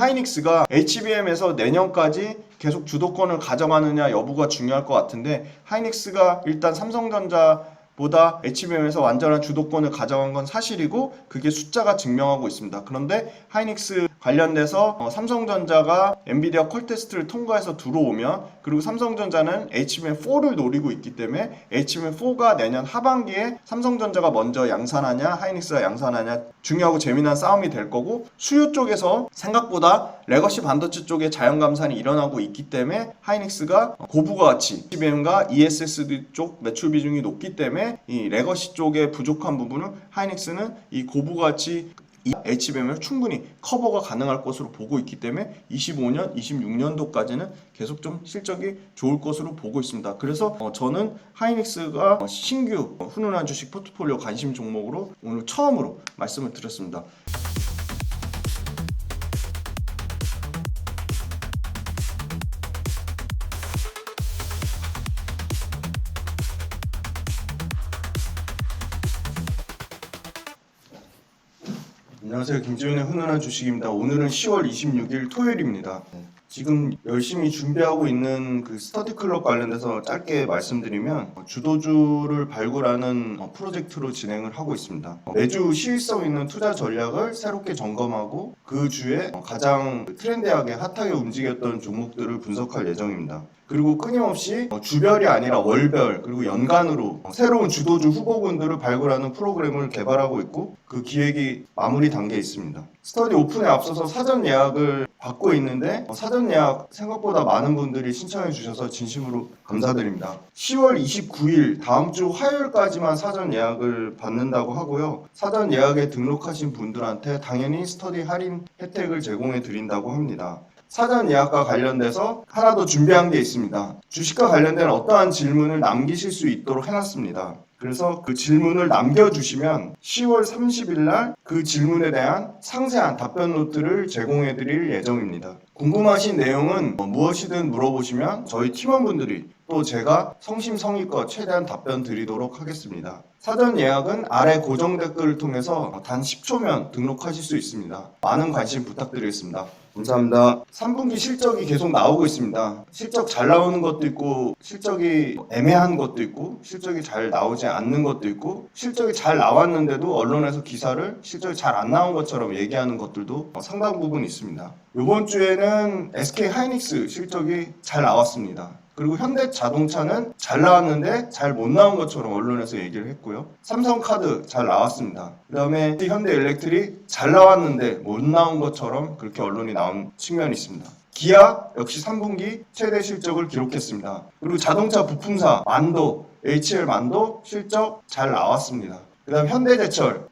하이닉스가 HBM에서 내년까지 계속 주도권을 가져가느냐 여부가 중요할 것 같은데, 하이닉스가 일단 삼성전자보다 HBM에서 완전한 주도권을 가져간 건 사실이고 그게 숫자가 증명하고 있습니다. 그런데 하이닉스 관련돼서 삼성전자가 엔비디아 퀄 테스트를 통과해서 들어오면, 그리고 삼성전자는 HBM4를 노리고 있기 때문에 HBM4가 내년 하반기에 삼성전자가 먼저 양산하냐 하이닉스가 양산하냐 중요하고 재미난 싸움이 될 거고, 수요 쪽에서 생각보다 레거시 반도체 쪽에 자연 감산이 일어나고 있기 때문에 하이닉스가 고부가 가치 HBM과 ESSD 쪽 매출 비중이 높기 때문에 이 레거시 쪽에 부족한 부분을 하이닉스는 이 고부가 가치 HBM을 충분히 커버가 가능할 것으로 보고 있기 때문에 25년, 26년도까지는 계속 좀 실적이 좋을 것으로 보고 있습니다. 그래서 저는 하이닉스가 신규 훈훈한 주식 포트폴리오 관심 종목으로 오늘 처음으로 말씀을 드렸습니다. 안녕하세요. 김지훈의 훈훈한 주식입니다. 오늘은 10월 26일 토요일입니다. 지금 열심히 준비하고 있는 그 스터디 클럽 관련돼서 짧게 말씀드리면, 주도주를 발굴하는 프로젝트로 진행을 하고 있습니다. 매주 시의성 있는 투자 전략을 새롭게 점검하고 그 주에 가장 트렌디하게 핫하게 움직였던 종목들을 분석할 예정입니다. 그리고 끊임없이 주별이 아니라 월별 그리고 연간으로 새로운 주도주 후보군들을 발굴하는 프로그램을 개발하고 있고, 그 기획이 마무리 단계에 있습니다. 스터디 오픈에 앞서서 사전 예약을 받고 있는데 사전 예약 생각보다 많은 분들이 신청해 주셔서 진심으로 감사드립니다. 10월 29일 다음 주 화요일까지만 사전 예약을 받는다고 하고요. 사전 예약에 등록하신 분들한테 당연히 스터디 할인 혜택을 제공해 드린다고 합니다. 사전 예약과 관련돼서 하나 더 준비한 게 있습니다. 주식과 관련된 어떠한 질문을 남기실 수 있도록 해놨습니다. 그래서 그 질문을 남겨주시면 10월 30일 날 그 질문에 대한 상세한 답변 노트를 제공해 드릴 예정입니다. 궁금하신 내용은 무엇이든 물어보시면 저희 팀원분들이 또 제가 성심성의껏 최대한 답변 드리도록 하겠습니다. 사전 예약은 아래 고정 댓글을 통해서 단 10초면 등록하실 수 있습니다. 많은 관심 부탁드리겠습니다. 감사합니다. 3분기 실적이 계속 나오고 있습니다. 실적 잘 나오는 것도 있고, 실적이 애매한 것도 있고, 실적이 잘 나오지 않는 것도 있고, 실적이 잘 나왔는데도 언론에서 기사를 실적이 잘 안 나온 것처럼 얘기하는 것들도 상당 부분 있습니다. 이번 주에는 SK 하이닉스 실적이 잘 나왔습니다. 그리고 현대자동차는 잘 나왔는데 잘 못 나온 것처럼 언론에서 얘기를 했고요. 삼성카드 잘 나왔습니다. 그 다음에 현대일렉트릭 잘 나왔는데 못 나온 것처럼 그렇게 언론이 나온 측면이 있습니다. 기아 역시 3분기 최대 실적을 기록했습니다. 그리고 자동차 부품사 만도, HL 만도 실적 잘 나왔습니다. 그 다음 현대제철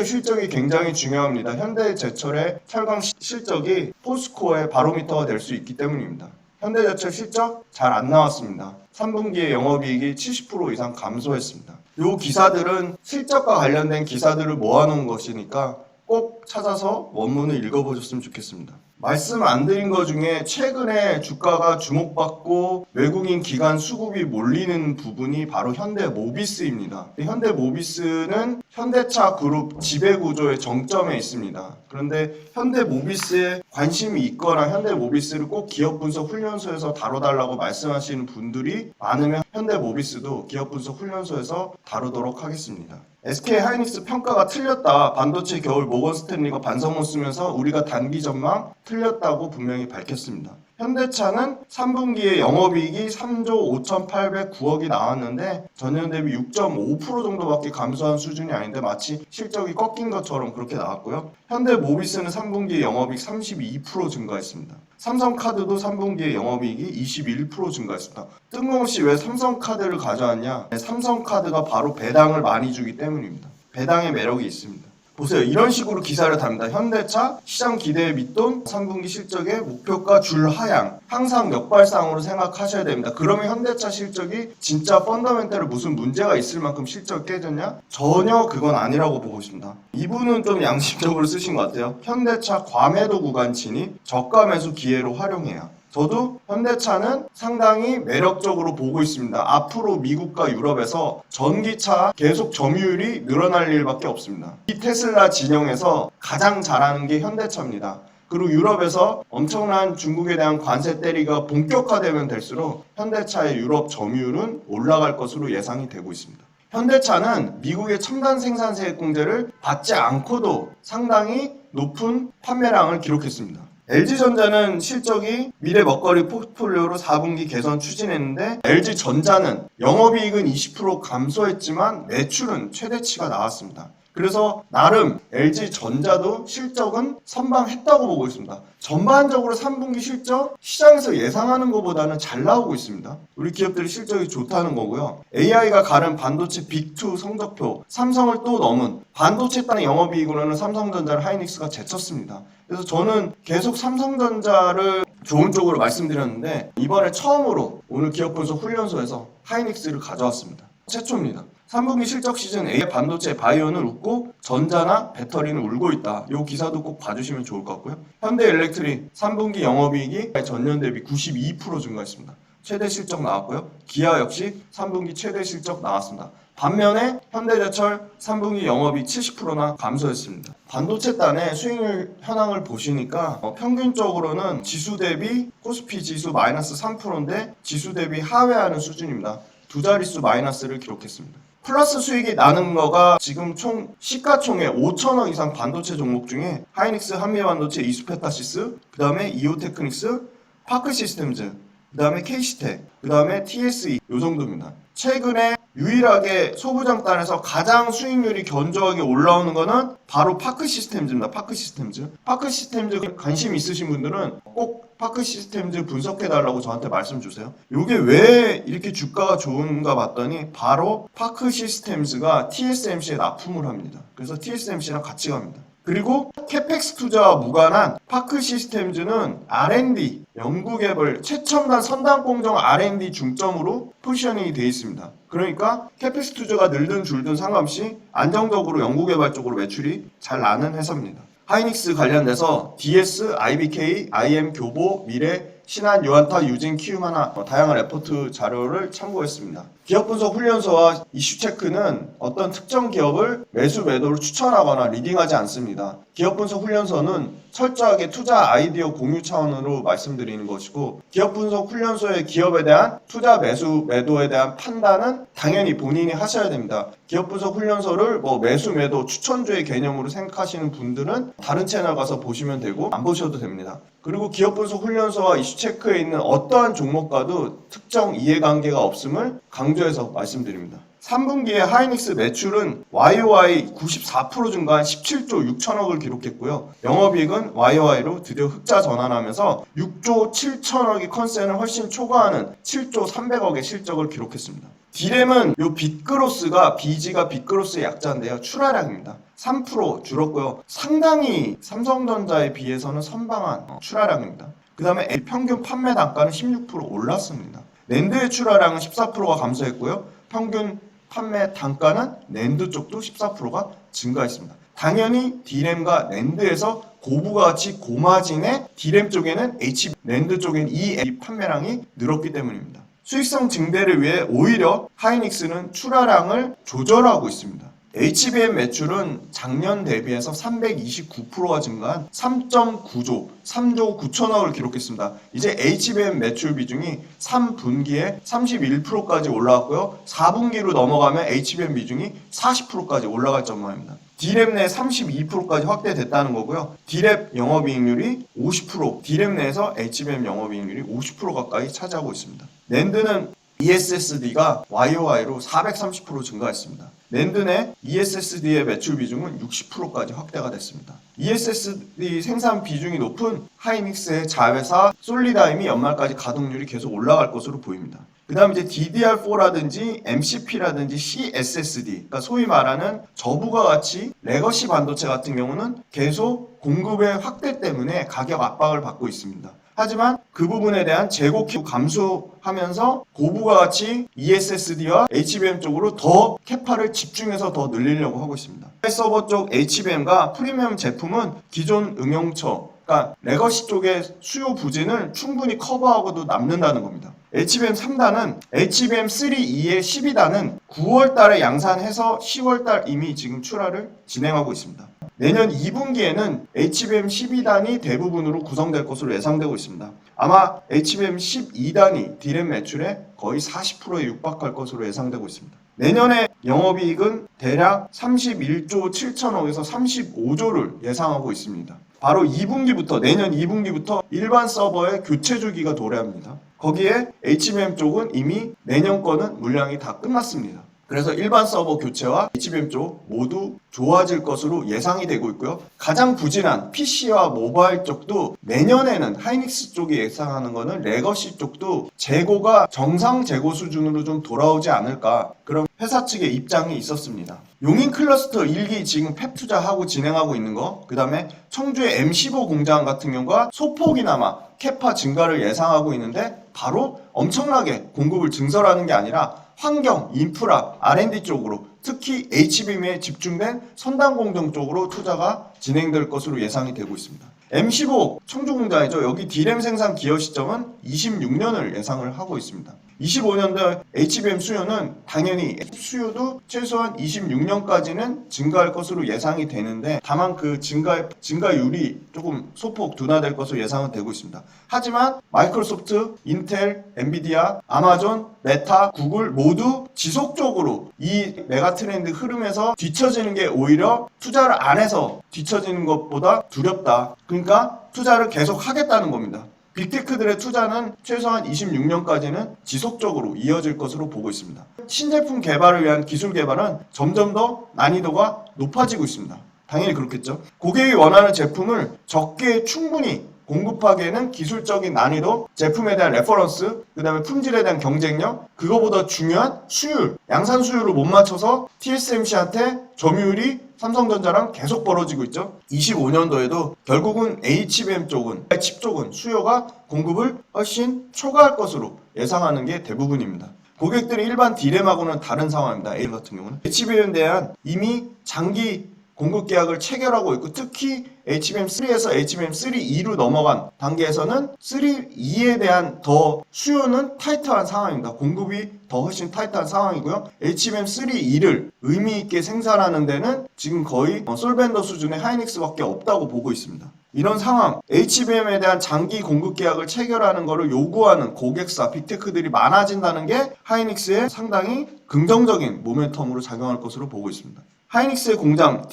실적이 굉장히 중요합니다. 현대제철의 철강 실적이 포스코의 바로미터가 될 수 있기 때문입니다. 현대제철 실적 잘 안 나왔습니다. 3분기에 영업이익이 70% 이상 감소했습니다. 이 기사들은 실적과 관련된 기사들을 모아놓은 것이니까 꼭 찾아서 원문을 읽어보셨으면 좋겠습니다. 말씀 안 드린 것 중에 최근에 주가가 주목받고 외국인 기관 수급이 몰리는 부분이 바로 현대모비스입니다. 현대모비스는 현대차 그룹 지배구조의 정점에 있습니다. 그런데 현대모비스에 관심이 있거나 현대모비스를 꼭 기업분석 훈련소에서 다뤄달라고 말씀하시는 분들이 많으면 현대모비스도 기업분석 훈련소에서 다루도록 하겠습니다. SK 하이닉스 평가가 틀렸다. 반도체 겨울 모건 스탠리가 반성문 쓰면서 우리가 단기 전망 틀렸다고 분명히 밝혔습니다. 현대차는 3분기에 영업이익이 3조 5,809억이 나왔는데 전년 대비 6.5% 정도밖에 감소한 수준이 아닌데 마치 실적이 꺾인 것처럼 그렇게 나왔고요. 현대모비스는 3분기에 영업이익 32% 증가했습니다. 삼성카드도 3분기에 영업이익이 21% 증가했습니다. 뜬금없이 왜 삼성카드를 가져왔냐? 삼성카드가 바로 배당을 많이 주기 때문입니다. 배당의 매력이 있습니다. 보세요. 이런 식으로 기사를 답니다. 현대차 시장 기대에 밑돈 3분기 실적의 목표가 줄 하향. 항상 역발상으로 생각하셔야 됩니다. 그러면 현대차 실적이 진짜 펀더멘털에 무슨 문제가 있을 만큼 실적이 깨졌냐? 전혀 그건 아니라고 보고 있습니다. 이분은 좀 양심적으로 쓰신 것 같아요. 현대차 과매도 구간 진입, 저가 매수 기회로 활용해야. 저도 현대차는 상당히 매력적으로 보고 있습니다. 앞으로 미국과 유럽에서 전기차 계속 점유율이 늘어날 일밖에 없습니다. 이 테슬라 진영에서 가장 잘하는 게 현대차입니다. 그리고 유럽에서 엄청난 중국에 대한 관세 때리가 본격화되면 될수록 현대차의 유럽 점유율은 올라갈 것으로 예상이 되고 있습니다. 현대차는 미국의 첨단 생산세 공제를 받지 않고도 상당히 높은 판매량을 기록했습니다. LG전자는 실적이 미래 먹거리 포트폴리오로 4분기 개선 추진했는데 LG전자는 영업이익은 20% 감소했지만 매출은 최대치가 나왔습니다. 그래서 나름 LG전자도 실적은 선방했다고 보고 있습니다. 전반적으로 3분기 실적 시장에서 예상하는 것보다는 잘 나오고 있습니다. 우리 기업들이 실적이 좋다는 거고요. AI가 가른 반도체 빅2 성적표 삼성을 또 넘은 반도체 땅의 영업이익으로는 삼성전자를 하이닉스가 제쳤습니다. 그래서 저는 계속 삼성전자를 좋은 쪽으로 말씀드렸는데 이번에 처음으로 오늘 기업분석 훈련소에서 하이닉스를 가져왔습니다. 최초입니다. 3분기 실적 시즌 AI 반도체 바이오는 웃고 전자나 배터리는 울고 있다. 이 기사도 꼭 봐주시면 좋을 것 같고요. 현대엘렉트릭 3분기 영업이익이 전년 대비 92% 증가했습니다. 최대 실적 나왔고요. 기아 역시 3분기 최대 실적 나왔습니다. 반면에 현대제철 3분기 영업이익 70%나 감소했습니다. 반도체단의 수익률 현황을 보시니까 평균적으로는 지수 대비 코스피 지수 마이너스 3%인데 지수 대비 하회하는 수준입니다. 두 자릿수 마이너스를 기록했습니다. 플러스 수익이 나는 거가 지금 총 시가총액 5천억 이상 반도체 종목 중에 하이닉스, 한미반도체, 이수페타시스, 그 다음에 이오테크닉스, 파크시스템즈, 그 다음에 케이시텍, 그 다음에 TSE 요 정도입니다. 최근에 유일하게 소부장단에서 가장 수익률이 견조하게 올라오는 거는 바로 파크시스템즈입니다. 파크시스템즈 관심 있으신 분들은 꼭 파크시스템즈 분석해달라고 저한테 말씀 주세요. 이게 왜 이렇게 주가가 좋은가 봤더니 바로 파크시스템즈가 TSMC에 납품을 합니다. 그래서 TSMC랑 같이 갑니다. 그리고 캐펙스 투자와 무관한 파크시스템즈는 R&D, 연구개발, 최첨단 선단 공정 R&D 중점으로 포지셔닝이 되어 있습니다. 그러니까 캐펙스 투자가 늘든 줄든 상관없이 안정적으로 연구개발 쪽으로 매출이 잘 나는 회사입니다. 하이닉스 관련돼서 DS, IBK, IM, 교보, 미래, 신한, 유안타, 유진, 키움하나 다양한 레포트 자료를 참고했습니다. 기업분석 훈련소와 이슈체크는 어떤 특정 기업을 매수 매도를 추천하거나 리딩하지 않습니다. 기업분석 훈련소는 철저하게 투자 아이디어 공유 차원으로 말씀드리는 것이고 기업분석 훈련소의 기업에 대한 투자 매수 매도에 대한 판단은 당연히 본인이 하셔야 됩니다. 기업분석 훈련소를 매수 매도 추천주의 개념으로 생각하시는 분들은 다른 채널 가서 보시면 되고 안 보셔도 됩니다. 그리고 기업분석 훈련소와 이슈체크에 있는 어떠한 종목과도 특정 이해관계가 없음을 강조해서 말씀드립니다. 3분기에 하이닉스 매출은 YOY 94% 증가한 17조 6천억을 기록했고요. 영업이익은 YOY로 드디어 흑자 전환하면서 6조 7천억이 컨센을 훨씬 초과하는 7조 300억의 실적을 기록했습니다. 디램은 요 빗그로스가 BG가 빗그로스의 약자인데요. 출하량입니다. 3% 줄었고요. 상당히 삼성전자에 비해서는 선방한 출하량입니다. 그 다음에 평균 판매 단가는 16% 올랐습니다. 낸드의 출하량은 14%가 감소했고요. 평균 판매 단가는 낸드 쪽도 14%가 증가했습니다. 당연히 D램과 낸드에서 고부가 같이 고마진의 D램 쪽에는 낸드 쪽에는 이 판매량이 늘었기 때문입니다. 수익성 증대를 위해 오히려 하이닉스는 출하량을 조절하고 있습니다. HBM 매출은 작년 대비해서 329%가 증가한 3.9조, 3조 9천억을 기록했습니다. 이제 HBM 매출 비중이 3분기에 31%까지 올라왔고요. 4분기로 넘어가면 HBM 비중이 40%까지 올라갈 전망입니다. D램 내 32%까지 확대됐다는 거고요. D램 영업이익률이 50%, D램 내에서 HBM 영업이익률이 50% 가까이 차지하고 있습니다. 낸드는 ESSD가 YOY로 430% 증가했습니다. 낸드 내 ESSD의 매출 비중은 60%까지 확대가 됐습니다. ESSD 생산 비중이 높은 하이닉스의 자회사 솔리다임이 연말까지 가동률이 계속 올라갈 것으로 보입니다. 그 다음 이제 DDR4라든지 MCP라든지 CSSD, 그러니까 소위 말하는 저부가 가치 레거시 반도체 같은 경우는 계속 공급의 확대 때문에 가격 압박을 받고 있습니다. 하지만 그 부분에 대한 재고 감소하면서 고부가 가치 ESSD와 HBM 쪽으로 더 캐파를 집중해서 더 늘리려고 하고 있습니다. 서버 쪽 HBM과 프리미엄 제품은 기존 응용처, 그러니까 레거시 쪽의 수요 부진을 충분히 커버하고도 남는다는 겁니다. HBM 3단은 HBM 3E의 12단은 9월 달에 양산해서 10월 달 이미 지금 출하를 진행하고 있습니다. 내년 2분기에는 HBM 12단이 대부분으로 구성될 것으로 예상되고 있습니다. 아마 HBM 12단이 D램 매출의 거의 40%에 육박할 것으로 예상되고 있습니다. 내년에 영업이익은 대략 31조 7천억에서 35조를 예상하고 있습니다. 바로 2분기부터 내년 2분기부터 일반 서버의 교체 주기가 도래합니다. 거기에 HBM 쪽은 이미 내년 거는 물량이 다 끝났습니다. 그래서 일반 서버 교체와 HBM 쪽 모두 좋아질 것으로 예상이 되고 있고요. 가장 부진한 PC와 모바일 쪽도 내년에는 하이닉스 쪽이 예상하는 거는 레거시 쪽도 재고가 정상 재고 수준으로 좀 돌아오지 않을까, 그런 회사 측의 입장이 있었습니다. 용인 클러스터 1기 지금 팹 투자하고 진행하고 있는 거, 그 다음에 청주의 M15 공장 같은 경우가 소폭이나마 캐파 증가를 예상하고 있는데 바로 엄청나게 공급을 증설하는 게 아니라 환경, 인프라, R&D 쪽으로 특히 HBM에 집중된 선단 공정 쪽으로 투자가 진행될 것으로 예상이 되고 있습니다. M15 청주 공장이죠. 여기 D램 생산 기여 시점은 26년을 예상을 하고 있습니다. 25년도 HBM 수요는 당연히 수요도 최소한 26년까지는 증가할 것으로 예상이 되는데 다만 그 증가율이 조금 소폭 둔화될 것으로 예상은 되고 있습니다. 하지만 마이크로소프트, 인텔, 엔비디아, 아마존, 메타, 구글 모두 지속적으로 이 메가 트렌드 흐름에서 뒤처지는 게 오히려 투자를 안 해서 뒤처지는 것보다 두렵다. 그러니까 투자를 계속 하겠다는 겁니다. 빅테크들의 투자는 최소한 26년까지는 지속적으로 이어질 것으로 보고 있습니다. 신제품 개발을 위한 기술 개발은 점점 더 난이도가 높아지고 있습니다. 당연히 그렇겠죠. 고객이 원하는 제품을 적게 충분히 공급하기에는 기술적인 난이도, 제품에 대한 레퍼런스, 그 다음에 품질에 대한 경쟁력, 그거보다 중요한 수율, 양산 수율을 못 맞춰서 TSMC한테 점유율이 삼성전자랑 계속 벌어지고 있죠. 25년도에도 결국은 HBM 쪽은, 칩 쪽은 수요가 공급을 훨씬 초과할 것으로 예상하는 게 대부분입니다. 고객들이 일반 D램하고는 다른 상황입니다. A 같은 경우는 HBM에 대한 이미 장기 공급 계약을 체결하고 있고, 특히 HBM3에서 HBM3E로 넘어간 단계에서는 3E에 대한 더 수요는 타이트한 상황입니다. 공급이 더 훨씬 타이트한 상황이고요. HBM3E를 의미 있게 생산하는 데는 지금 거의 솔벤더 수준의 하이닉스밖에 없다고 보고 있습니다. 이런 상황, HBM에 대한 장기 공급 계약을 체결하는 것을 요구하는 고객사, 빅테크들이 많아진다는 게 하이닉스에 상당히 긍정적인 모멘텀으로 작용할 것으로 보고 있습니다. 하이닉스의 공장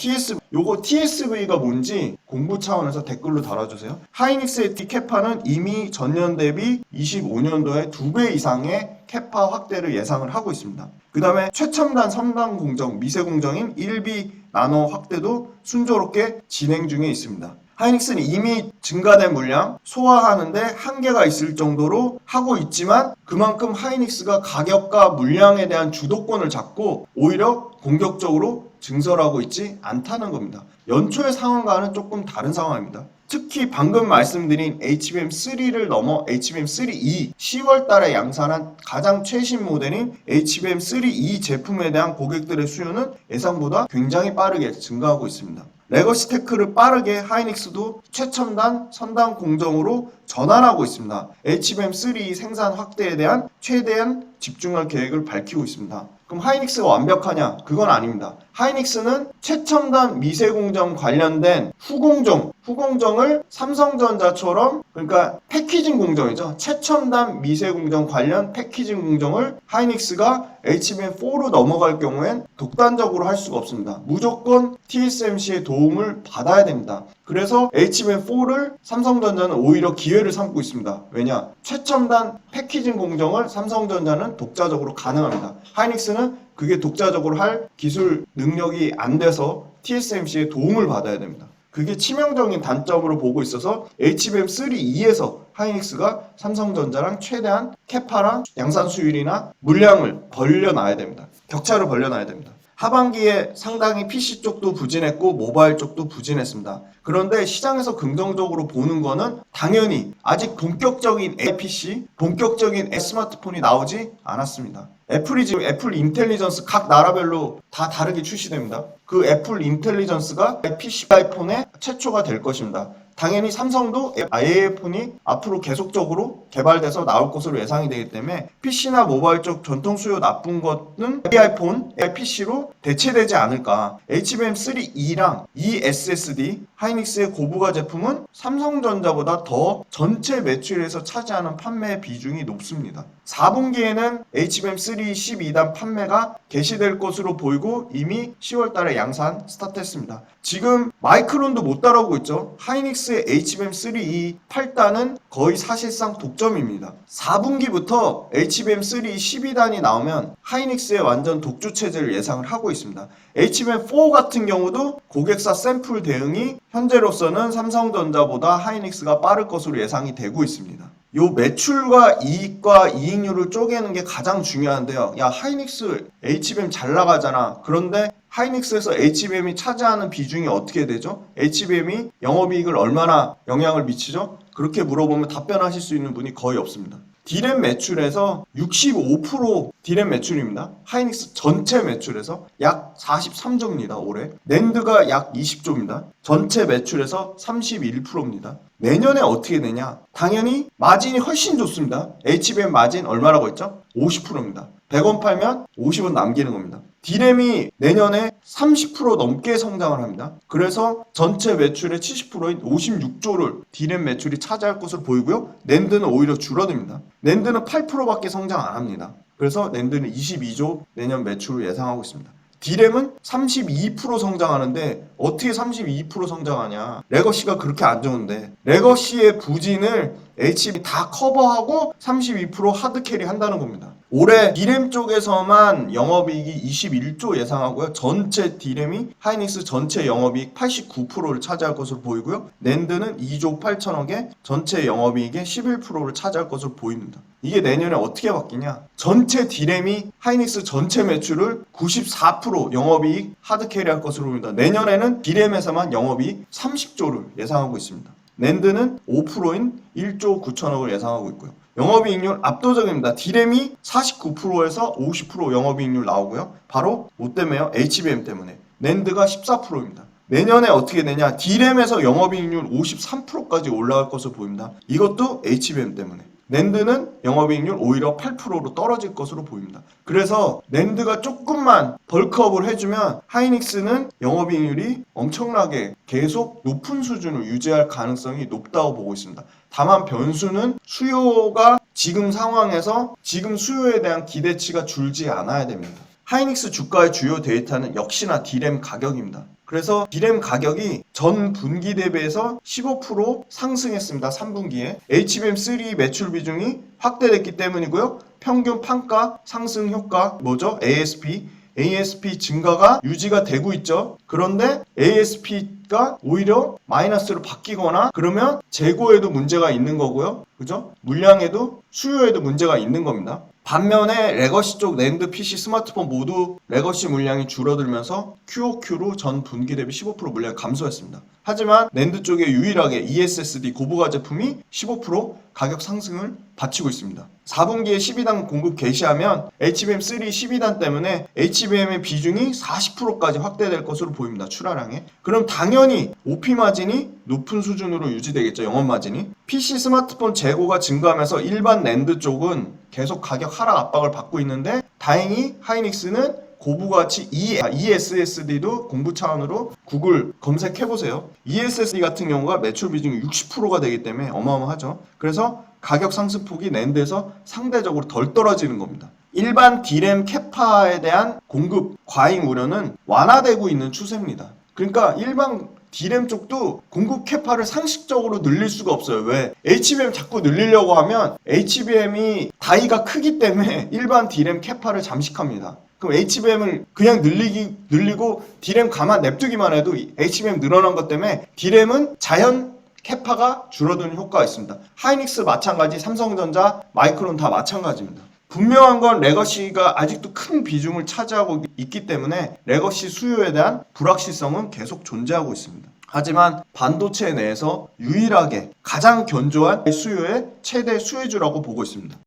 요거 TSV가 뭔지 공부 차원에서 댓글로 달아주세요. 하이닉스의 캐파는 이미 전년 대비 25년도에 2배 이상의 캐파 확대를 예상을 하고 있습니다. 그 다음에 최첨단 3단 공정, 미세 공정인 1B 나노 확대도 순조롭게 진행 중에 있습니다. 하이닉스는 이미 증가된 물량 소화하는데 한계가 있을 정도로 하고 있지만, 그만큼 하이닉스가 가격과 물량에 대한 주도권을 잡고 오히려 공격적으로 증설하고 있지 않다는 겁니다. 연초의 상황과는 조금 다른 상황입니다. 특히 방금 말씀드린 HBM3를 넘어 HBM3E 10월 달에 양산한 가장 최신 모델인 HBM3E 제품에 대한 고객들의 수요는 예상보다 굉장히 빠르게 증가하고 있습니다. 레거시 테크를 빠르게 하이닉스도 최첨단 선단 공정으로 전환하고 있습니다. HBM3 생산 확대에 대한 최대한 집중할 계획을 밝히고 있습니다. 그럼 하이닉스가 완벽하냐? 그건 아닙니다. 하이닉스는 최첨단 미세공정 관련된 후공정을 삼성전자처럼, 그러니까 패키징 공정이죠. 최첨단 미세공정 관련 패키징 공정을 하이닉스가 HBM4로 넘어갈 경우엔 독단적으로 할 수가 없습니다. 무조건 TSMC의 도움을 받아야 됩니다. 그래서 HBM4를 삼성전자는 오히려 기회를 삼고 있습니다. 왜냐? 최첨단 패키징 공정을 삼성전자는 독자적으로 가능합니다. 하이닉스는 그게 독자적으로 할 기술 능력이 안 돼서 TSMC의 도움을 받아야 됩니다. 그게 치명적인 단점으로 보고 있어서 HBM3E에서 하이닉스가 삼성전자랑 최대한 캐파랑 양산 수율이나 물량을 벌려놔야 됩니다. 격차를 벌려놔야 됩니다. 하반기에 상당히 PC 쪽도 부진했고 모바일 쪽도 부진했습니다. 그런데 시장에서 긍정적으로 보는 거는 당연히 아직 본격적인 PC, 본격적인 스마트폰이 나오지 않았습니다. 애플이 지금 애플 인텔리전스 각 나라별로 다 다르게 출시됩니다. 그 애플 인텔리전스가 PC 아이폰의 최초가 될 것입니다. 당연히 삼성도 AI 폰이 앞으로 계속적으로 개발돼서 나올 것으로 예상이 되기 때문에 PC나 모바일 쪽 전통 수요 나쁜 것은 AI 폰, AI PC로 대체되지 않을까. HBM3E랑 eSSD 하이닉스의 고부가 제품은 삼성전자보다 더 전체 매출에서 차지하는 판매 비중이 높습니다. 4분기에는 HBM3 12단 판매가 개시될 것으로 보이고 이미 10월달에 양산 스타트했습니다. 지금 마이크론도 못 따라오고 있죠. 하이닉스의 HBM3E 8단은 거의 사실상 독점입니다. 4분기부터 HBM3 12단이 나오면 하이닉스의 완전 독주 체제를 예상을 하고 있습니다. HBM4 같은 경우도 고객사 샘플 대응이 현재로서는 삼성전자보다 하이닉스가 빠를 것으로 예상이 되고 있습니다. 요 매출과 이익과 이익률을 쪼개는 게 가장 중요한데요. 야, 하이닉스 HBM 잘 나가잖아. 그런데 하이닉스에서 HBM이 차지하는 비중이 어떻게 되죠? HBM이 영업이익을 얼마나 영향을 미치죠? 그렇게 물어보면 답변하실 수 있는 분이 거의 없습니다. D램 매출에서 65% D램 매출입니다. 하이닉스 전체 매출에서 약 43조입니다. 올해. 낸드가 약 20조입니다. 전체 매출에서 31%입니다. 내년에 어떻게 되냐? 당연히 마진이 훨씬 좋습니다. HBM 마진 얼마라고 했죠? 50%입니다. 100원 팔면 50원 남기는 겁니다. D램이 내년에 30% 넘게 성장을 합니다. 그래서 전체 매출의 70%인 56조를 D램 매출이 차지할 것으로 보이고요. 낸드는 오히려 줄어듭니다. 낸드는 8%밖에 성장 안 합니다. 그래서 낸드는 22조 내년 매출을 예상하고 있습니다. D램은 32% 성장하는데 어떻게 32% 성장하냐? 레거시가 그렇게 안 좋은데 레거시의 부진을 HB 다 커버하고 32% 하드캐리 한다는 겁니다. 올해 D램 쪽에서만 영업이익이 21조 예상하고요. 전체 D램이 하이닉스 전체 영업이익 89%를 차지할 것으로 보이고요. 낸드는 2조 8천억에 전체 영업이익의 11%를 차지할 것으로 보입니다. 이게 내년에 어떻게 바뀌냐? 전체 D램이 하이닉스 전체 매출을 94% 영업이익 하드캐리 할 것으로 보입니다. 내년에는 D램에서만 영업이익 30조를 예상하고 있습니다. 낸드는 5%인 1조 9천억을 예상하고 있고요. 영업이익률 압도적입니다. D램이 49%에서 50% 영업이익률 나오고요. 바로 뭐 때문에요? HBM 때문에. 낸드가 14%입니다. 내년에 어떻게 되냐? D램에서 영업이익률 53%까지 올라갈 것으로 보입니다. 이것도 HBM 때문에. 낸드는 영업이익률 오히려 8%로 떨어질 것으로 보입니다. 그래서 낸드가 조금만 벌크업을 해주면 하이닉스는 영업이익률이 엄청나게 계속 높은 수준을 유지할 가능성이 높다고 보고 있습니다. 다만 변수는 수요가 지금 상황에서 지금 수요에 대한 기대치가 줄지 않아야 됩니다. 하이닉스 주가의 주요 데이터는 역시나 D램 가격입니다. 그래서 D램 가격이 전 분기 대비해서 15% 상승했습니다. 3분기에. HBM3 매출 비중이 확대됐기 때문이고요. 평균 판가 상승 효과 뭐죠? ASP 증가가 유지가 되고 있죠. 그런데 ASP가 오히려 마이너스로 바뀌거나 그러면 재고에도 문제가 있는 거고요. 그죠? 물량에도 수요에도 문제가 있는 겁니다. 반면에 레거시 쪽 낸드, PC, 스마트폰 모두 레거시 물량이 줄어들면서 QOQ로 전 분기 대비 15% 물량이 감소했습니다. 하지만 낸드 쪽에 유일하게 eSSD 고부가 제품이 15% 가격 상승을 받치고 있습니다. 4분기에 12단 공급 개시하면 HBM3 12단 때문에 HBM의 비중이 40%까지 확대될 것으로 보입니다. 출하량에. 그럼 당연히 OP 마진이 높은 수준으로 유지되겠죠. 영업 마진이. PC 스마트폰 재고가 증가하면서 일반 낸드 쪽은 계속 가격 하락 압박을 받고 있는데 다행히 하이닉스는 고부가치 eSSD도 공부 차원으로 구글 검색해보세요. eSSD 같은 경우가 매출 비중이 60%가 되기 때문에 어마어마하죠. 그래서 가격 상승폭이 낸드에서 상대적으로 덜 떨어지는 겁니다. 일반 D램 캐파에 대한 공급 과잉 우려는 완화되고 있는 추세입니다. 그러니까 일반 D램 쪽도 공급 캐파를 상식적으로 늘릴 수가 없어요. 왜? HBM 자꾸 늘리려고 하면 HBM이 다이가 크기 때문에 일반 D램 캐파를 잠식합니다. 그럼 HBM을 그냥 늘리고 D램 가만 냅두기만 해도 HBM 늘어난 것 때문에 D램은 자연 캐파가 줄어드는 효과가 있습니다. 하이닉스 마찬가지, 삼성전자, 마이크론 다 마찬가지입니다. 분명한 건 레거시가 아직도 큰 비중을 차지하고 있기 때문에 레거시 수요에 대한 불확실성은 계속 존재하고 있습니다. 하지만 반도체 내에서 유일하게 가장 견조한 수요의 최대 수혜주라고 보고 있습니다.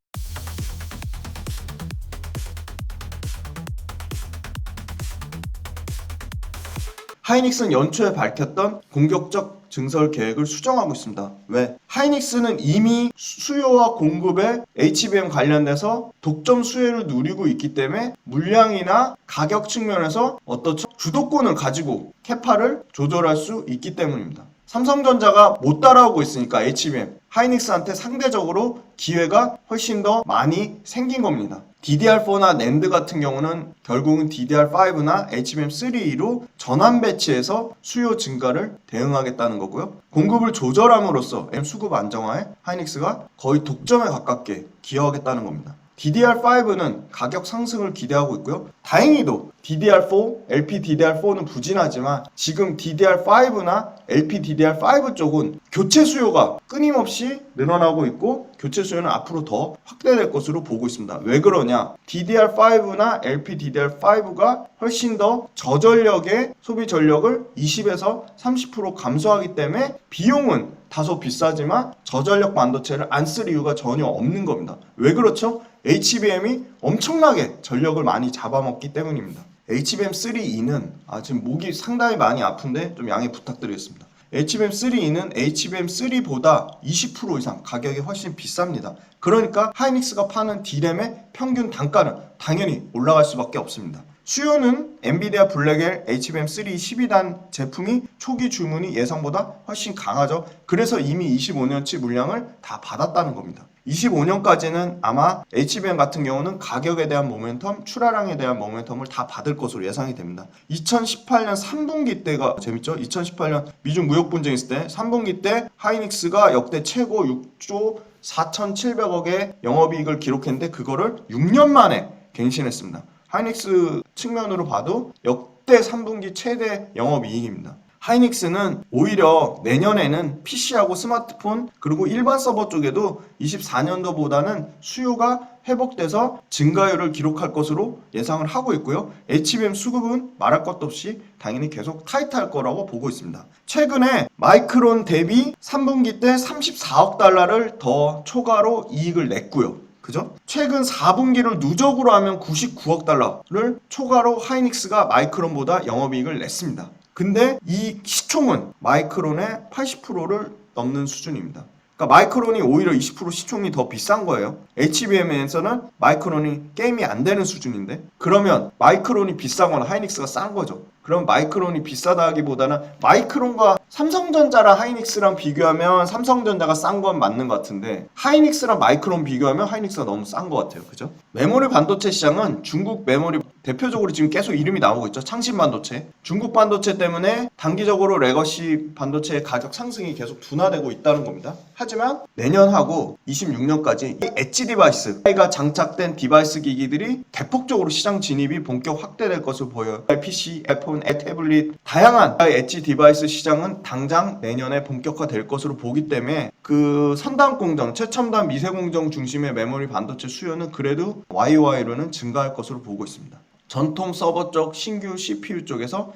하이닉스는 연초에 밝혔던 공격적 증설 계획을 수정하고 있습니다. 왜? 하이닉스는 이미 수요와 공급에 HBM 관련돼서 독점 수혜를 누리고 있기 때문에 물량이나 가격 측면에서 어떻죠? 주도권을 가지고 캐파를 조절할 수 있기 때문입니다. 삼성전자가 못 따라오고 있으니까 HBM, 하이닉스한테 상대적으로 기회가 훨씬 더 많이 생긴 겁니다. DDR4나 NAND 같은 경우는 결국은 DDR5나 HBM3로 전환 배치해서 수요 증가를 대응하겠다는 거고요. 공급을 조절함으로써 수급 안정화에 하이닉스가 거의 독점에 가깝게 기여하겠다는 겁니다. DDR5는 가격 상승을 기대하고 있고요. 다행히도 DDR4, LPDDR4는 부진하지만 지금 DDR5나 LPDDR5 쪽은 교체 수요가 끊임없이 늘어나고 있고 교체 수요는 앞으로 더 확대될 것으로 보고 있습니다. 왜 그러냐? DDR5나 LPDDR5가 훨씬 더 저전력의 소비 전력을 20에서 30% 감소하기 때문에 비용은 다소 비싸지만 저전력 반도체를 안 쓸 이유가 전혀 없는 겁니다. 왜 그렇죠? HBM이 엄청나게 전력을 많이 잡아먹기 때문입니다. HBM3E는 지금 목이 상당히 많이 아픈데 좀 양해 부탁드리겠습니다. HBM3E는 HBM3보다 20% 이상 가격이 훨씬 비쌉니다. 그러니까 하이닉스가 파는 D램의 평균 단가는 당연히 올라갈 수밖에 없습니다. 수요는 엔비디아 블랙엘 HBM3 12단 제품이 초기 주문이 예상보다 훨씬 강하죠. 그래서 이미 25년치 물량을 다 받았다는 겁니다. 25년까지는 아마 HBM 같은 경우는 가격에 대한 모멘텀, 출하량에 대한 모멘텀을 다 받을 것으로 예상이 됩니다. 2018년 3분기 때가 재밌죠? 2018년 미중 무역 분쟁 있을 때 3분기 때 하이닉스가 역대 최고 6조 4,700억의 영업이익을 기록했는데 그거를 6년 만에 갱신했습니다. 하이닉스 측면으로 봐도 역대 3분기 최대 영업이익입니다. 하이닉스는 오히려 내년에는 PC하고 스마트폰 그리고 일반 서버 쪽에도 24년도보다는 수요가 회복돼서 증가율을 기록할 것으로 예상을 하고 있고요. HBM 수급은 말할 것도 없이 당연히 계속 타이트할 거라고 보고 있습니다. 최근에 마이크론 대비 3분기 때 34억 달러를 더 초과로 이익을 냈고요. 그죠? 최근 4분기를 누적으로 하면 99억 달러를 초과로 하이닉스가 마이크론보다 영업이익을 냈습니다. 근데 이 시총은 마이크론의 80%를 넘는 수준입니다. 그러니까 마이크론이 오히려 20% 시총이 더 비싼 거예요. HBM에서는 마이크론이 게임이 안 되는 수준인데 그러면 마이크론이 비싸거나 하이닉스가 싼 거죠. 그럼 마이크론이 비싸다기보다는 마이크론과 삼성전자랑 하이닉스랑 비교하면 삼성전자가 싼 건 맞는 것 같은데 하이닉스랑 마이크론 비교하면 하이닉스가 너무 싼 것 같아요. 그죠? 메모리 반도체 시장은 중국 메모리 대표적으로 지금 계속 이름이 나오고 있죠. 창신 반도체. 중국 반도체 때문에 단기적으로 레거시 반도체의 가격 상승이 계속 둔화되고 있다는 겁니다. 하지만 내년하고 26년까지 이 엣지 디바이스가 장착된 디바이스 기기들이 대폭적으로 시장 진입이 본격 확대될 것으로 보여요. PC, iPhone, 태블릿 다양한 엣지 디바이스 시장은 당장 내년에 본격화될 것으로 보기 때문에 그 선단 공정, 최첨단 미세 공정 중심의 메모리 반도체 수요는 그래도 YOY로는 증가할 것으로 보고 있습니다. 전통 서버 쪽 신규 CPU 쪽에서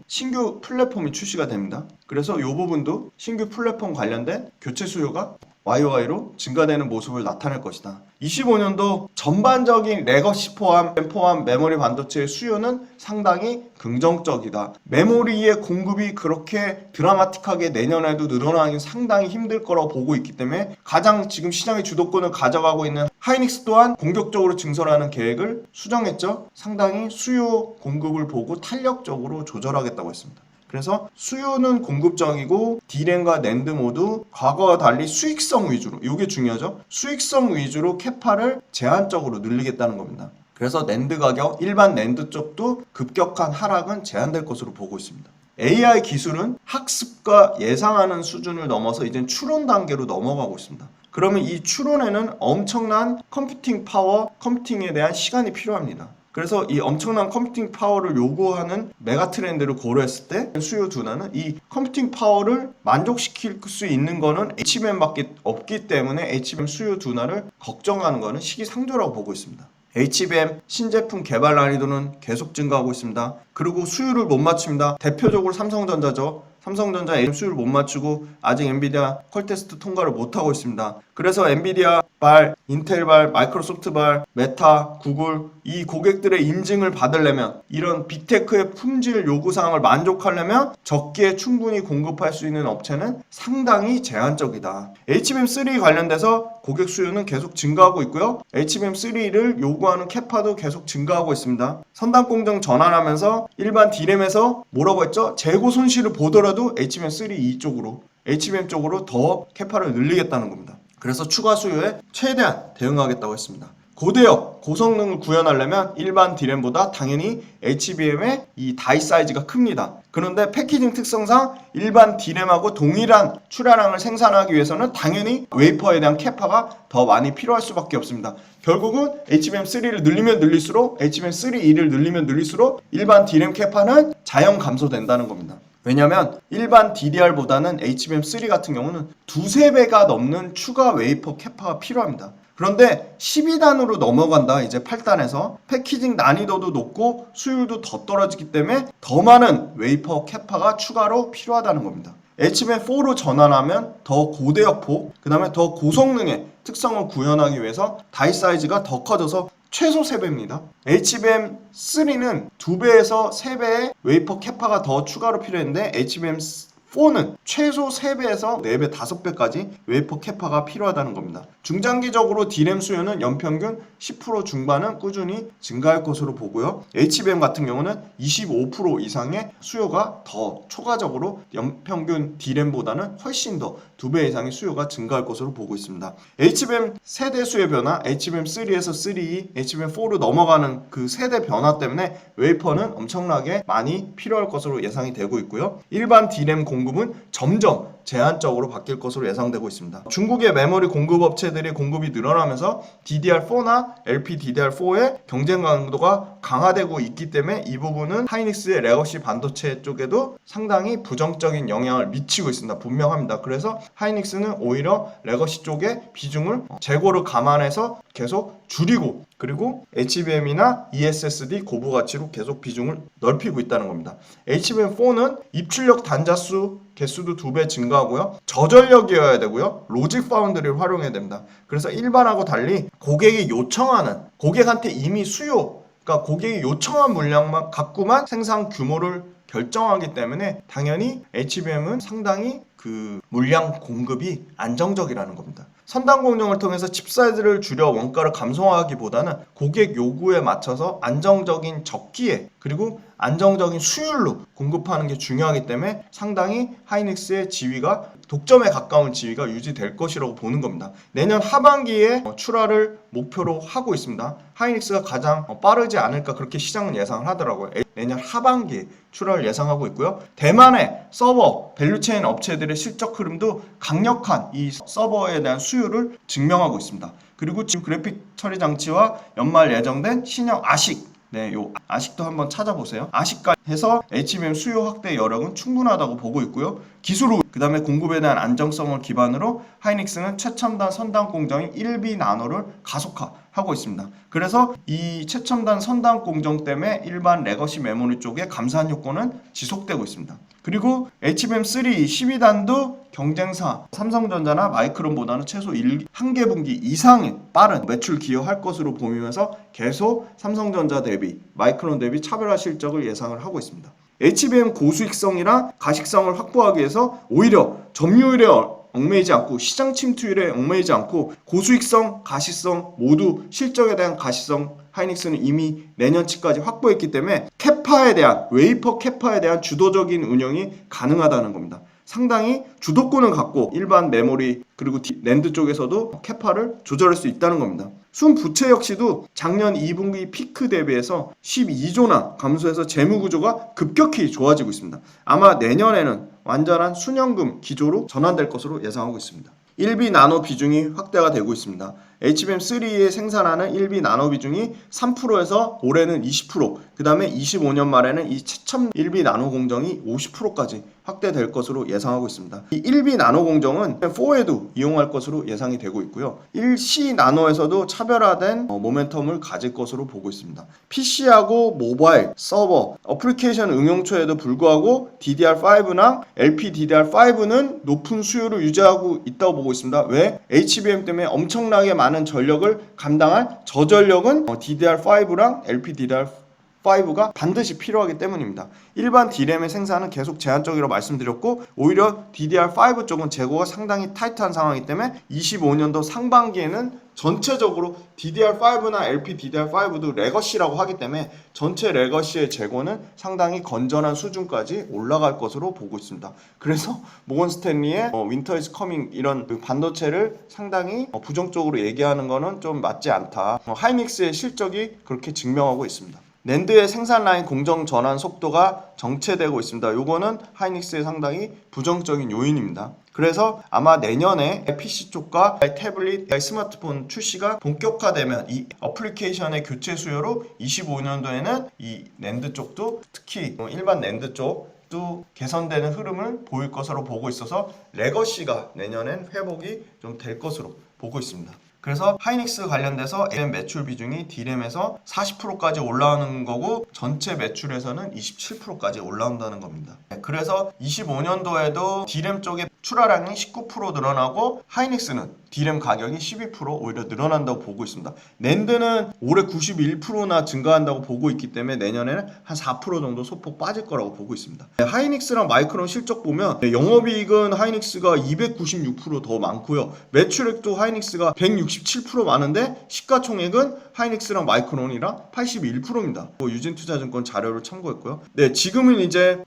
신규 플랫폼이 출시가 됩니다. 그래서 이 부분도 신규 플랫폼 관련된 교체 수요가 YOY로 증가되는 모습을 나타낼 것이다. 25년도 전반적인 레거시 포함 메모리 반도체의 수요는 상당히 긍정적이다. 메모리의 공급이 그렇게 드라마틱하게 내년에도 늘어나긴 상당히 힘들 거라고 보고 있기 때문에 가장 지금 시장의 주도권을 가져가고 있는 하이닉스 또한 공격적으로 증설하는 계획을 수정했죠. 상당히 수요 공급을 보고 탄력적으로 조절하겠다고 했습니다. 그래서 수요는 공급적이고 D램과 낸드 모두 과거와 달리 수익성 위주로, 이게 중요하죠. 수익성 위주로 캐파를 제한적으로 늘리겠다는 겁니다. 그래서 낸드 가격, 일반 낸드 쪽도 급격한 하락은 제한될 것으로 보고 있습니다. AI 기술은 학습과 예상하는 수준을 넘어서 이제 추론 단계로 넘어가고 있습니다. 그러면 이 추론에는 엄청난 컴퓨팅 파워, 컴퓨팅에 대한 시간이 필요합니다. 그래서 이 엄청난 컴퓨팅 파워를 요구하는 메가 트렌드를 고려했을 때 수요 둔화는 이 컴퓨팅 파워를 만족시킬 수 있는 거는 HBM밖에 없기 때문에 HBM 수요 둔화를 걱정하는 거는 시기상조라고 보고 있습니다. HBM 신제품 개발 난이도는 계속 증가하고 있습니다. 그리고 수요를 못 맞춥니다. 대표적으로 삼성전자죠. 삼성전자 HBM 수율 못 맞추고 아직 엔비디아 퀄테스트 통과를 못하고 있습니다. 그래서 엔비디아 발, 인텔 발, 마이크로소프트 발, 메타, 구글 이 고객들의 인증을 받으려면 이런 빅테크의 품질 요구사항을 만족하려면 적기에 충분히 공급할 수 있는 업체는 상당히 제한적이다. HBM3 관련돼서 고객 수요는 계속 증가하고 있고요. HBM3를 요구하는 캐파도 계속 증가하고 있습니다. 선단 공정 전환하면서 일반 D램에서 뭐라고 했죠? 재고 손실을 보더라도 HBM3 이쪽으로 HBM 쪽으로 더 캐파를 늘리겠다는 겁니다. 그래서 추가 수요에 최대한 대응하겠다고 했습니다. 고대역, 고성능을 구현하려면 일반 D램보다 당연히 HBM의 이 다이 사이즈가 큽니다. 그런데 패키징 특성상 일반 D램하고 동일한 출하량을 생산하기 위해서는 당연히 웨이퍼에 대한 캐파가 더 많이 필요할 수밖에 없습니다. 결국은 HBM3를 늘리면 늘릴수록 HBM3E를 늘리면 늘릴수록 일반 D램 캐파는 자연 감소된다는 겁니다. 왜냐면 일반 DDR보다는 HBM3 같은 경우는 두세 배가 넘는 추가 웨이퍼 캐파가 필요합니다. 그런데 12단으로 넘어간다. 이제 8단에서 패키징 난이도도 높고 수율도 더 떨어지기 때문에 더 많은 웨이퍼 캐파가 추가로 필요하다는 겁니다. HBM4로 전환하면 더 고대역폭, 그 다음에 더 고성능의 특성을 구현하기 위해서 다이 사이즈가 더 커져서 최소 3배입니다. HBM3는 2배에서 3배의 웨이퍼 캐파가 더 추가로 필요했는데 HBM4는 최소 3배에서 4배, 5배까지 웨이퍼 캐파가 필요하다는 겁니다. 중장기적으로 D램 수요는 연평균 10% 중반은 꾸준히 증가할 것으로 보고요. HBM 같은 경우는 25% 이상의 수요가 더 초과적으로 연평균 D램보다는 훨씬 더 2배 이상의 수요가 증가할 것으로 보고 있습니다. HBM 세대 수의 변화, HBM3에서 3E, HBM4로 넘어가는 그 세대 변화 때문에 웨이퍼는 엄청나게 많이 필요할 것으로 예상이 되고 있고요. 일반 D램 공급은 점점 제한적으로 바뀔 것으로 예상되고 있습니다. 중국의 메모리 공급 업체들의 공급이 늘어나면서 DDR4나 LPDDR4의 경쟁 강도가 강화되고 있기 때문에 이 부분은 하이닉스의 레거시 반도체 쪽에도 상당히 부정적인 영향을 미치고 있습니다. 분명합니다. 그래서 하이닉스는 오히려 레거시 쪽의 비중을 재고를 감안해서 계속 줄이고 그리고 HBM이나 ESSD 고부 가치로 계속 비중을 넓히고 있다는 겁니다. HBM4는 입출력 단자수 개수도 2배 증가하고요. 저전력이어야 되고요. 로직 파운드리를 활용해야 됩니다. 그래서 일반하고 달리 고객이 요청하는 고객한테 이미 수요 그러니까 고객이 요청한 물량만 갖고만 생산 규모를 결정하기 때문에 당연히 HBM은 상당히 그 물량 공급이 안정적이라는 겁니다. 선단 공정을 통해서 칩 사이즈를 줄여 원가를 감소하기보다는 고객 요구에 맞춰서 안정적인 적기에 그리고 안정적인 수율로 공급하는 게 중요하기 때문에 상당히 하이닉스의 지위가 독점에 가까운 지위가 유지될 것이라고 보는 겁니다. 내년 하반기에 출하를 목표로 하고 있습니다. 하이닉스가 가장 빠르지 않을까 그렇게 시장은 예상을 하더라고요. 내년 하반기에 출하를 예상하고 있고요. 대만의 서버, 밸류체인 업체들의 실적 흐름도 강력한 이 서버에 대한 수요를 증명하고 있습니다. 그리고 지금 그래픽 처리 장치와 연말 예정된 신형 아식 요 아식도 한번 찾아보세요. 아식까지 해서 HBM 수요 확대 여력은 충분하다고 보고 있고요. 기술 후 그 다음에 공급에 대한 안정성을 기반으로 하이닉스는 최첨단 선단 공정인 1B 나노를 가속화하고 있습니다. 그래서 이 최첨단 선단 공정 때문에 일반 레거시 메모리 쪽에 감산 효과는 지속되고 있습니다. 그리고 HBM3 12단도 경쟁사 삼성전자나 마이크론보다는 최소 1개 분기 이상의 빠른 매출 기여할 것으로 보이면서 계속 삼성전자 대비 마이크론 대비 차별화 실적을 예상을 하고 있습니다. HBM 고수익성이랑 가식성을 확보하기 위해서 오히려 점유율에 얽매이지 않고 시장 침투율에 얽매이지 않고 고수익성, 가시성 모두 실적에 대한 가시성 하이닉스는 이미 내년치까지 확보했기 때문에 캐파에 대한 웨이퍼 캐파에 대한 주도적인 운영이 가능하다는 겁니다. 상당히 주도권을 갖고 일반 메모리 그리고 낸드 쪽에서도 캐파를 조절할 수 있다는 겁니다. 순부채 역시도 작년 2분기 피크 대비해서 12조나 감소해서 재무구조가 급격히 좋아지고 있습니다. 아마 내년에는 완전한 순현금 기조로 전환될 것으로 예상하고 있습니다. 1B 나노 비중이 확대가 되고 있습니다. HBM3에 생산하는 1B 나노 비중이 3%에서 올해는 20%, 그 다음에 25년 말에는 이 최첨 1B 나노 공정이 50%까지 확대될 것으로 예상하고 있습니다. 이 1B 나노 공정은 4에도 이용할 것으로 예상이 되고 있고요. 1C 나노에서도 차별화된 모멘텀을 가질 것으로 보고 있습니다. PC하고 모바일, 서버, 어플리케이션 응용처에도 불구하고 DDR5랑 LPDDR5는 높은 수요를 유지하고 있다고 보고 있습니다. 왜? HBM 때문에 엄청나게 많은 전력을 감당할 저전력은 DDR5랑 LPDDR5가 반드시 필요하기 때문입니다. 일반 D램의 생산은 계속 제한적이라고 말씀드렸고 오히려 DDR5 쪽은 재고가 상당히 타이트한 상황이기 때문에 25년도 상반기에는 전체적으로 DDR5나 LPDDR5도 레거시라고 하기 때문에 전체 레거시의 재고는 상당히 건전한 수준까지 올라갈 것으로 보고 있습니다. 그래서 모건 스탠리의 윈터 이즈 커밍 이런 반도체를 상당히 부정적으로 얘기하는 거는 좀 맞지 않다. 하이닉스의 실적이 그렇게 증명하고 있습니다. 낸드의 생산 라인 공정 전환 속도가 정체되고 있습니다. 요거는 하이닉스의 상당히 부정적인 요인입니다. 그래서 아마 내년에 PC 쪽과 태블릿, 스마트폰 출시가 본격화되면 이 어플리케이션의 교체 수요로 25년도에는 이 낸드 쪽도 특히 일반 낸드 쪽도 개선되는 흐름을 보일 것으로 보고 있어서 레거시가 내년엔 회복이 좀 될 것으로 보고 있습니다. 그래서 하이닉스 관련돼서 D램 매출 비중이 D램에서 40%까지 올라오는 거고 전체 매출에서는 27%까지 올라온다는 겁니다. 그래서 25년도에도 D램 쪽에 출하량이 19% 늘어나고 하이닉스는 D램 가격이 12% 오히려 늘어난다고 보고 있습니다. 낸드는 올해 91%나 증가한다고 보고 있기 때문에 내년에는 한 4% 정도 소폭 빠질 거라고 보고 있습니다. 하이닉스랑 마이크론 실적 보면 영업이익은 하이닉스가 296%더 많고요. 매출액도 하이닉스가 167% 많은데 시가총액은 하이닉스랑 마이크론이랑 81%입니다. 유진투자증권 자료를 참고했고요. 네, 지금은 이제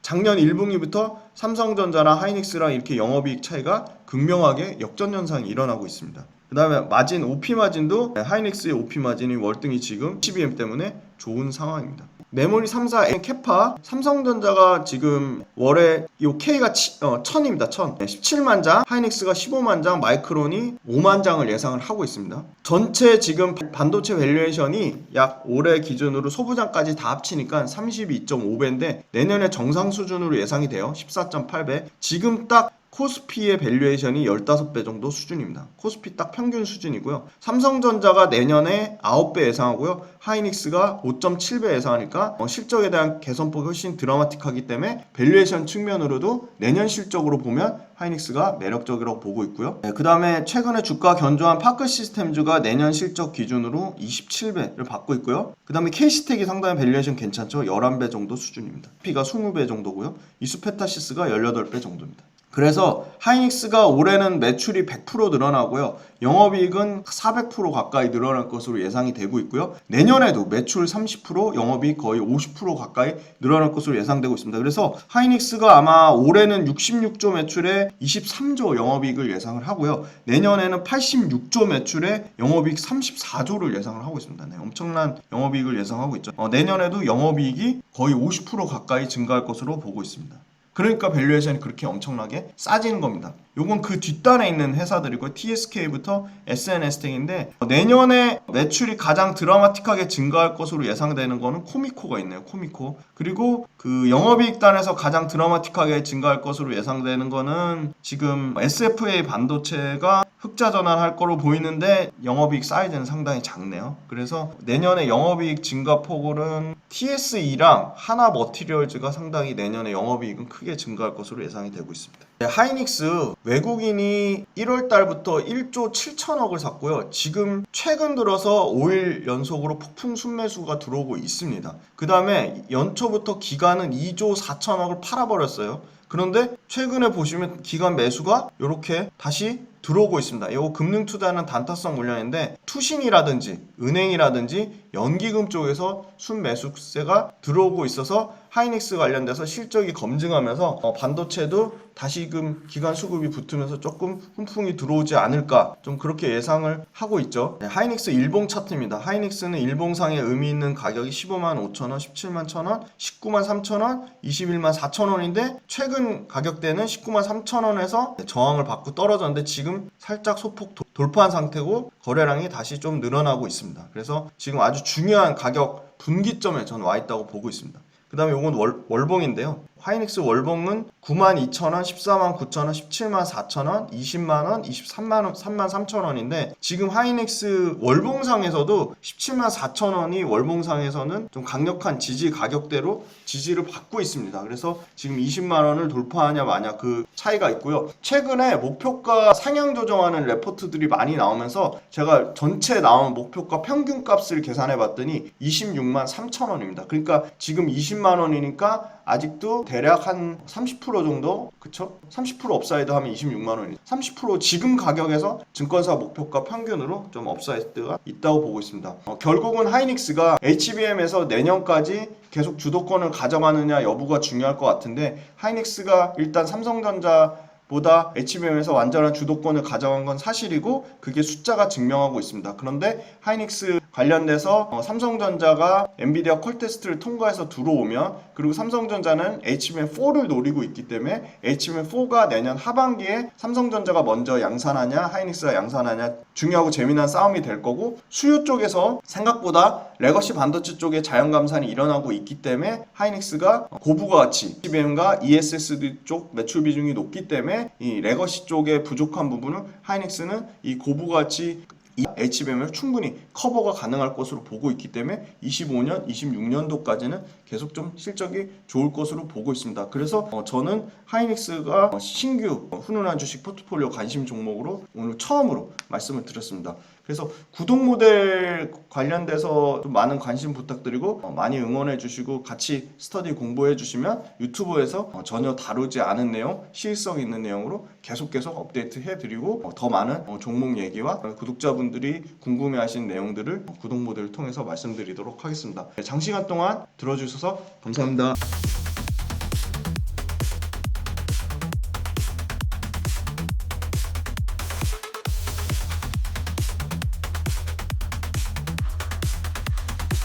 작년 1분기부터 삼성전자랑 하이닉스랑 이렇게 영업이익 차이가 극명하게 역전 현상이 일어나고 있습니다. 그 다음에 마진, OP 마진도 하이닉스의 OP 마진이 월등히 지금 HBM 때문에 좋은 상황입니다. 메모리 3사 캐파 삼성전자가 지금 월에 이 K가 1000입니다. 1000. 17만 장, 하이닉스가 15만 장, 마이크론이 5만 장을 예상을 하고 있습니다. 전체 지금 반도체 밸류에이션이 약 올해 기준으로 소부장까지 다 합치니까 32.5배인데 내년에 정상 수준으로 예상이 돼요. 14.8배. 지금 딱 코스피의 밸류에이션이 15배 정도 수준입니다. 코스피 딱 평균 수준이고요. 삼성전자가 내년에 9배 예상하고요. 하이닉스가 5.7배 예상하니까 실적에 대한 개선폭이 훨씬 드라마틱하기 때문에 밸류에이션 측면으로도 내년 실적으로 보면 하이닉스가 매력적이라고 보고 있고요. 그 다음에 최근에 주가 견조한 파크 시스템즈가 내년 실적 기준으로 27배를 받고 있고요. 그 다음에 K시텍이 상당히 밸류에이션 괜찮죠. 11배 정도 수준입니다. P가 20배 정도고요. 이수페타시스가 18배 정도입니다. 그래서 하이닉스가 올해는 매출이 100% 늘어나고요. 영업이익은 400% 가까이 늘어날 것으로 예상이 되고 있고요. 내년에도 매출 30%, 영업이익 거의 50% 가까이 늘어날 것으로 예상되고 있습니다. 그래서 하이닉스가 아마 올해는 66조 매출에 23조 영업이익을 예상을 하고요. 내년에는 86조 매출에 영업이익 34조를 예상을 하고 있습니다. 네, 엄청난 영업이익을 예상하고 있죠. 내년에도 영업이익이 거의 50% 가까이 증가할 것으로 보고 있습니다. 그러니까 밸류에이션이 그렇게 엄청나게 싸지는 겁니다. 요건 그 뒷단에 있는 회사들이고 TSK부터 SNS텍인데 내년에 매출이 가장 드라마틱하게 증가할 것으로 예상되는 거는 코미코가 있네요. 코미코. 그리고 그 영업이익단에서 가장 드라마틱하게 증가할 것으로 예상되는 거는 지금 SFA 반도체가 흑자 전환할 거로 보이는데 영업이익 사이즈는 상당히 작네요. 그래서 내년에 영업이익 증가 폭은 TSE랑 하나 머티리얼즈가 상당히 내년에 영업이익은 크게 증가할 것으로 예상이 되고 있습니다. 하이닉스 외국인이 1월 달부터 1조 7천억을 샀고요. 지금 최근 들어서 5일 연속으로 폭풍 순매수가 들어오고 있습니다. 그 다음에 연초부터 기관은 2조 4천억을 팔아버렸어요. 그런데 최근에 보시면 기관 매수가 이렇게 다시 들어오고 있습니다. 이거 금융투자는 단타성 물량인데 투신이라든지 은행이라든지 연기금 쪽에서 순매수세가 들어오고 있어서 하이닉스 관련돼서 실적이 검증하면서 반도체도 다시금 기관 수급이 붙으면서 조금 훈풍이 들어오지 않을까 좀 그렇게 예상을 하고 있죠. 네, 하이닉스 일봉 차트입니다. 하이닉스는 일봉상에 의미 있는 가격이 15만 5천원, 17만 1천원, 19만 3천원, 21만 4천원인데 최근 가격대는 19만 3천원에서 저항을 받고 떨어졌는데 지금 살짝 소폭 돌파한 상태고 거래량이 다시 좀 늘어나고 있습니다. 그래서 지금 아주 중요한 가격 분기점에 저는 와 있다고 보고 있습니다. 그 다음에 이건 월봉인데요. 하이닉스 월봉은 92,000원, 14만 9천원, 17만 4천원, 20만원, 23만원, 3만 3천원인데 지금 하이닉스 월봉상에서도 17만 4천원이 월봉상에서는 좀 강력한 지지 가격대로 지지를 받고 있습니다. 그래서 지금 20만원을 돌파하냐 마냐 그 차이가 있고요. 최근에 목표가 상향 조정하는 레포트들이 많이 나오면서 제가 전체 나온 목표가 평균값을 계산해 봤더니 26만 3천원입니다. 그러니까 지금 20만원이니까 아직도 대략 한 30% 정도, 그쵸? 30% 업사이드 하면 26만 원이죠. 30% 지금 가격에서 증권사 목표가 평균으로 좀 업사이드가 있다고 보고 있습니다. 결국은 하이닉스가 HBM에서 내년까지 계속 주도권을 가져가느냐 여부가 중요할 것 같은데 하이닉스가 일단 삼성전자 보다 HBM에서 완전한 주도권을 가져간 건 사실이고 그게 숫자가 증명하고 있습니다. 그런데 하이닉스 관련돼서 삼성전자가 엔비디아 콜 테스트를 통과해서 들어오면 그리고 삼성전자는 HBM4를 노리고 있기 때문에 HBM4가 내년 하반기에 삼성전자가 먼저 양산하냐 하이닉스가 양산하냐 중요하고 재미난 싸움이 될 거고 수요 쪽에서 생각보다 레거시 반도체 쪽에 자연 감산이 일어나고 있기 때문에 하이닉스가 고부가 가치 HBM과 ESSD 쪽 매출 비중이 높기 때문에 이 레거시 쪽에 부족한 부분은 하이닉스는 이 고부가 가치 HBM을 충분히 커버가 가능할 것으로 보고 있기 때문에 25년, 26년도까지는 계속 좀 실적이 좋을 것으로 보고 있습니다. 그래서 저는 하이닉스가 신규 훈훈한 주식 포트폴리오 관심 종목으로 오늘 처음으로 말씀을 드렸습니다. 그래서 구독 모델 관련돼서 좀 많은 관심 부탁드리고 많이 응원해 주시고 같이 스터디 공부해 주시면 유튜브에서 전혀 다루지 않은 내용, 시의성 있는 내용으로 계속 업데이트 해드리고 더 많은 종목 얘기와 구독자분들이 궁금해하시는 내용들을 구독 모델을 통해서 말씀드리도록 하겠습니다. 장시간 동안 들어주셔서 감사합니다.